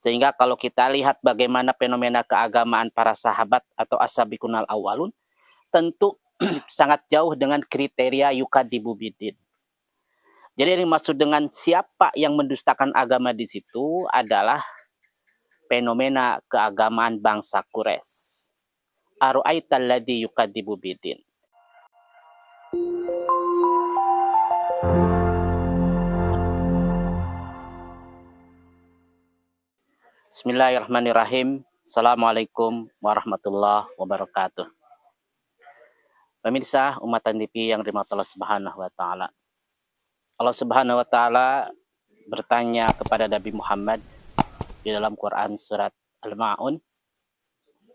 Sehingga kalau kita lihat bagaimana fenomena keagamaan para sahabat atau as-sabiqunal awwalun, tentu sangat jauh dengan kriteria yukadzibu bidin. Jadi yang dimaksud dengan siapa yang mendustakan agama di situ adalah fenomena keagamaan bangsa Quraisy. Ara'aital ladzi yukadzibu bidin. Bismillahirrahmanirrahim. Assalamualaikum warahmatullahi wabarakatuh. Pemirsa umat TV yang dirahmati Allah Subhanahu wa taala. Allah Subhanahu wa taala bertanya kepada Nabi Muhammad di dalam Quran surat Al-Ma'un.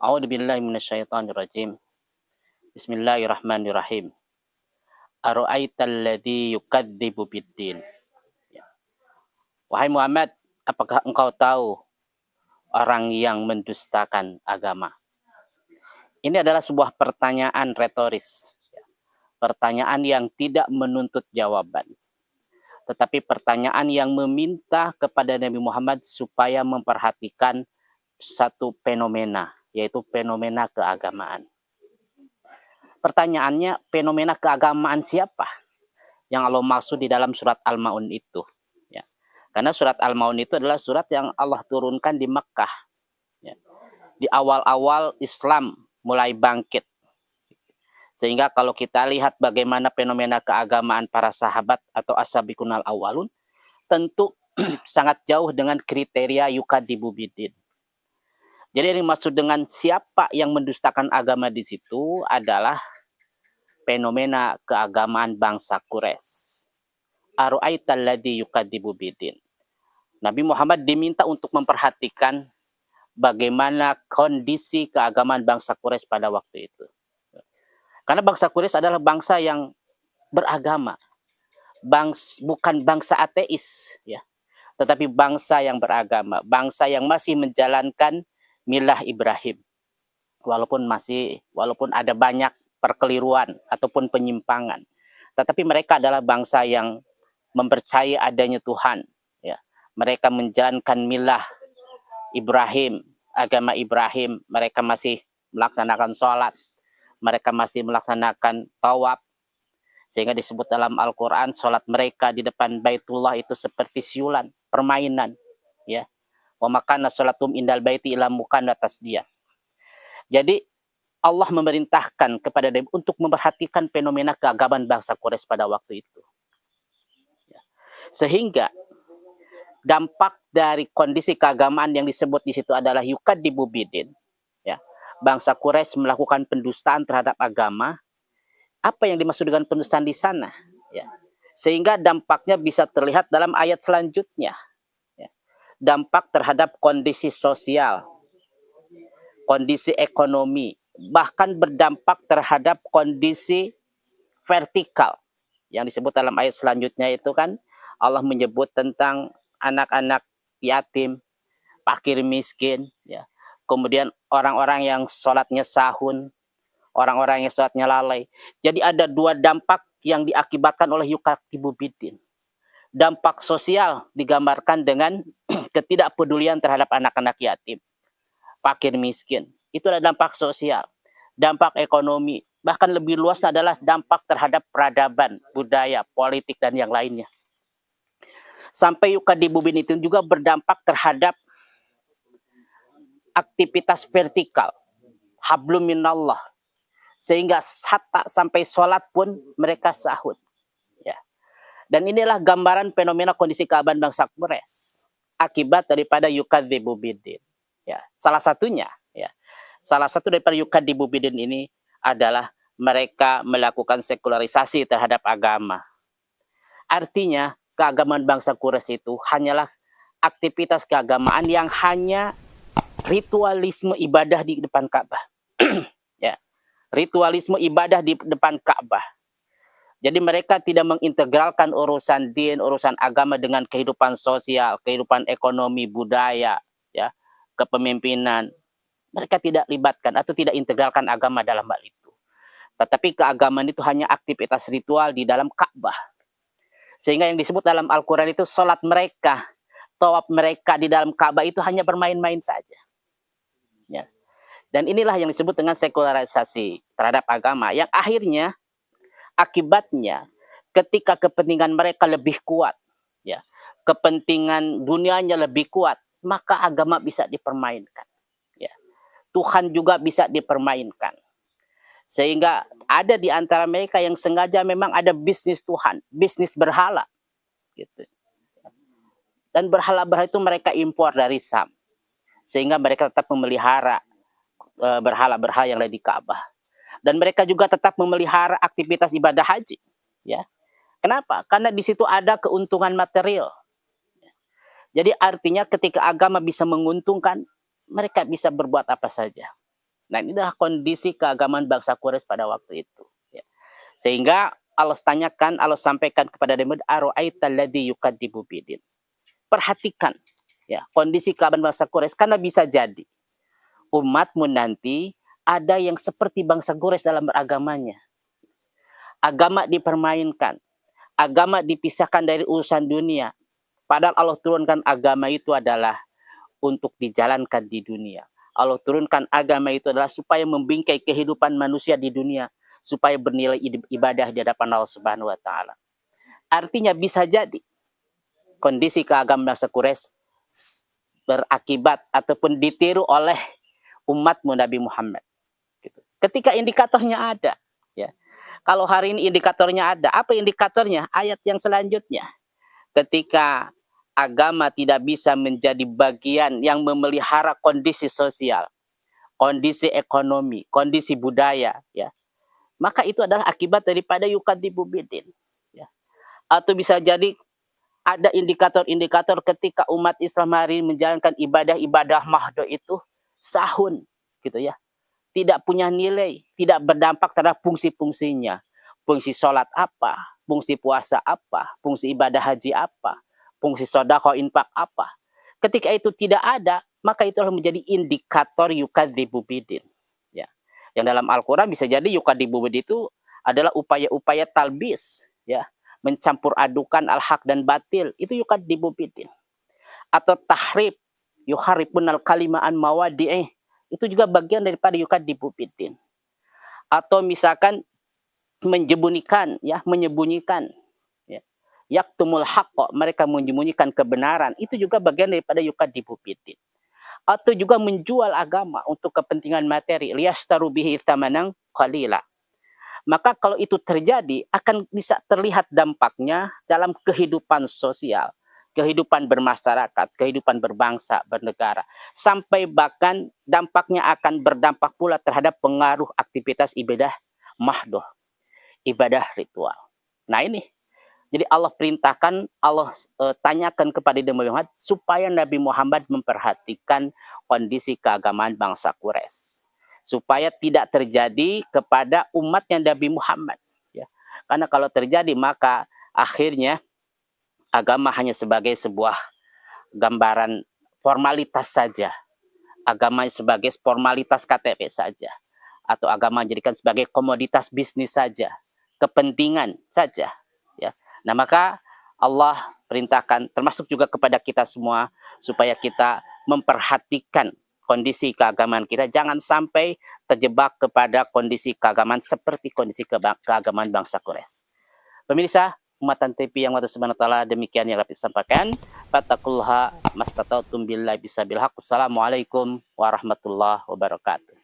A'udzubillahi minasyaitonir rajim. Bismillahirrahmanirrahim. Ara'aital ladzi yukadzibu biddin. Wahai Muhammad, apakah engkau tahu orang yang mendustakan agama? Ini adalah sebuah pertanyaan retoris. Pertanyaan yang tidak menuntut jawaban. Tetapi pertanyaan yang meminta kepada Nabi Muhammad supaya memperhatikan satu fenomena, yaitu fenomena keagamaan. Pertanyaannya, fenomena keagamaan siapa yang Allah maksud di dalam surat Al-Ma'un itu? Ya. Karena surat Al-Ma'un itu adalah surat yang Allah turunkan di Mekkah. Ya. Di awal-awal Islam mulai bangkit. Sehingga kalau kita lihat bagaimana fenomena keagamaan para sahabat atau as-sabiqunal awwalun, tentu sangat jauh dengan kriteria yukadzibu bidin. Jadi yang dimaksud dengan siapa yang mendustakan agama di situ adalah fenomena keagamaan bangsa Quraisy. Ara'aital ladzi yukadzibu bidin. Nabi Muhammad diminta untuk memperhatikan bagaimana kondisi keagamaan bangsa Quraisy pada waktu itu. Karena bangsa Quraisy adalah bangsa yang beragama. Bukan bangsa ateis, ya. Tetapi bangsa yang beragama, bangsa yang masih menjalankan milah Ibrahim. Walaupun ada banyak perkeliruan ataupun penyimpangan. Tetapi mereka adalah bangsa yang mempercayai adanya Tuhan, ya. Mereka menjalankan milah Ibrahim, agama Ibrahim. Mereka masih melaksanakan sholat, mereka masih melaksanakan tawaf, sehingga disebut dalam Al-Quran sholat mereka di depan Baitullah itu seperti siulan, permainan, ya. Wa makana sholatum indal baiti ila mukana tasdiyah. Jadi Allah memerintahkan kepada Nabi untuk memperhatikan fenomena keagamaan bangsa Quraisy pada waktu itu. Sehingga dampak dari kondisi keagamaan yang disebut di situ adalah yukadzibu bidin. Ya. Bangsa Quraisy melakukan pendustaan terhadap agama. Apa yang dimaksud dengan pendustaan di sana? Ya. Sehingga dampaknya bisa terlihat dalam ayat selanjutnya. Ya. Dampak terhadap kondisi sosial, kondisi ekonomi, bahkan berdampak terhadap kondisi vertikal. Yang disebut dalam ayat selanjutnya itu kan Allah menyebut tentang anak-anak yatim, fakir miskin, ya. Kemudian orang-orang yang sholatnya sahun, orang-orang yang sholatnya lalai. Jadi ada dua dampak yang diakibatkan oleh yukadzibu bidin. Dampak sosial digambarkan dengan ketidakpedulian terhadap anak-anak yatim, fakir miskin. Itu adalah dampak sosial. Dampak ekonomi, bahkan lebih luas adalah dampak terhadap peradaban, budaya, politik, dan yang lainnya. Sampai yukadzibu bidin itu juga berdampak terhadap aktivitas vertikal, hablum minallah, sehingga hatta sampai sholat pun mereka sahut, ya. Dan inilah gambaran fenomena kondisi keagamaan bangsa Quraisy akibat daripada yukadzibu bidin, ya. Salah satunya, ya, salah satu daripada yukadzibu bidin ini adalah mereka melakukan sekularisasi terhadap agama. Artinya keagamaan bangsa Quraisy itu hanyalah aktivitas keagamaan yang hanya ritualisme ibadah di depan Ka'bah. Ya, ritualisme ibadah di depan Ka'bah. Jadi mereka tidak mengintegralkan urusan din, urusan agama dengan kehidupan sosial, kehidupan ekonomi, budaya, ya, kepemimpinan. Mereka tidak libatkan atau tidak integralkan agama dalam hal itu. Tetapi keagamaan itu hanya aktivitas ritual di dalam Ka'bah. Sehingga yang disebut dalam Al-Quran itu sholat mereka tawaf mereka di dalam Ka'bah itu hanya bermain-main saja. Ya. Dan inilah yang disebut dengan sekularisasi terhadap agama, yang akhirnya akibatnya ketika kepentingan mereka lebih kuat, ya, kepentingan dunianya lebih kuat, maka agama bisa dipermainkan. Ya. Tuhan juga bisa dipermainkan. Sehingga ada di antara mereka yang sengaja memang ada bisnis Tuhan, bisnis berhala. Gitu. Dan berhala-berhala itu mereka impor dari Sam. Sehingga mereka tetap memelihara berhala-berhala yang ada di Ka'bah. Dan mereka juga tetap memelihara aktivitas ibadah haji. Ya. Kenapa? Karena di situ ada keuntungan material. Jadi artinya ketika agama bisa menguntungkan, mereka bisa berbuat apa saja. Nah, ini adalah kondisi keagamaan bangsa Quraisy pada waktu itu. Ya. Sehingga Allah tanyakan, Allah sampaikan kepada Daud, "Ara'aita alladzi yukadzibu bidin." Perhatikan ya kondisi keagamaan bangsa Quraisy, karena bisa jadi umatmu nanti ada yang seperti bangsa Quraisy dalam beragamanya. Agama dipermainkan, agama dipisahkan dari urusan dunia. Padahal Allah turunkan agama itu adalah untuk dijalankan di dunia. Allah turunkan agama itu adalah supaya membingkai kehidupan manusia di dunia, supaya bernilai ibadah di hadapan Allah Subhanahu wa taala. Artinya bisa jadi kondisi keagamaan bangsa Quraisy berakibat ataupun ditiru oleh umatmu Nabi Muhammad. Ketika indikatornya ada, ya. Kalau hari ini indikatornya ada, apa indikatornya? Ayat yang selanjutnya. Ketika agama tidak bisa menjadi bagian yang memelihara kondisi sosial, kondisi ekonomi, kondisi budaya, ya, maka itu adalah akibat daripada yukadzibu bidin. Ya. Atau bisa jadi ada indikator-indikator ketika umat Islam hari ini menjalankan ibadah-ibadah mahdoh itu sahun, gitu ya, tidak punya nilai, tidak berdampak terhadap fungsi-fungsinya. Fungsi sholat apa, fungsi puasa apa, fungsi ibadah haji apa, fungsi sedekah infak apa. Ketika itu tidak ada, maka itu menjadi indikator yukadzibu bidin. Ya. Yang dalam Al-Quran bisa jadi yukadzibu bidin itu adalah upaya-upaya talbis, ya, mencampur adukan al-haq dan batil, itu yukadzibu bidin. Atau tahrib, yuharibunal kalimaan mawadi'ih, itu juga bagian daripada yukadzibu bidin. Atau misalkan menyembunyikan, ya, menyembunyikan, ya, yaktumul haqqa, mereka menyembunyikan kebenaran, itu juga bagian daripada yukadzibu bidin. Atau juga menjual agama untuk kepentingan materi, liyastaru bihi tsamanan qalila. Maka kalau itu terjadi, akan bisa terlihat dampaknya dalam kehidupan sosial, kehidupan bermasyarakat, kehidupan berbangsa, bernegara. Sampai bahkan dampaknya akan berdampak pula terhadap pengaruh aktivitas ibadah mahdoh, ibadah ritual. Nah ini, jadi Allah perintahkan, Allah tanyakan kepada Nabi Muhammad supaya Nabi Muhammad memperhatikan kondisi keagamaan bangsa Quraisy, supaya tidak terjadi kepada umatnya Nabi Muhammad. Ya. Karena kalau terjadi maka akhirnya agama hanya sebagai sebuah gambaran formalitas saja. Agama sebagai formalitas KTP saja. Atau agama dijadikan sebagai komoditas bisnis saja. Kepentingan saja. Ya. Nah maka Allah perintahkan termasuk juga kepada kita semua supaya kita memperhatikan kondisi keagamaan kita, jangan sampai terjebak kepada kondisi keagamaan seperti kondisi keagamaan bangsa Quraisy. Pemirsa Umatan TV yang Allah Subhanahu wa taala, demikian yang dapat disampaikan. Fattaqullaha mastata'tum billahi bisabil haq. Wassalamualaikum warahmatullahi wabarakatuh.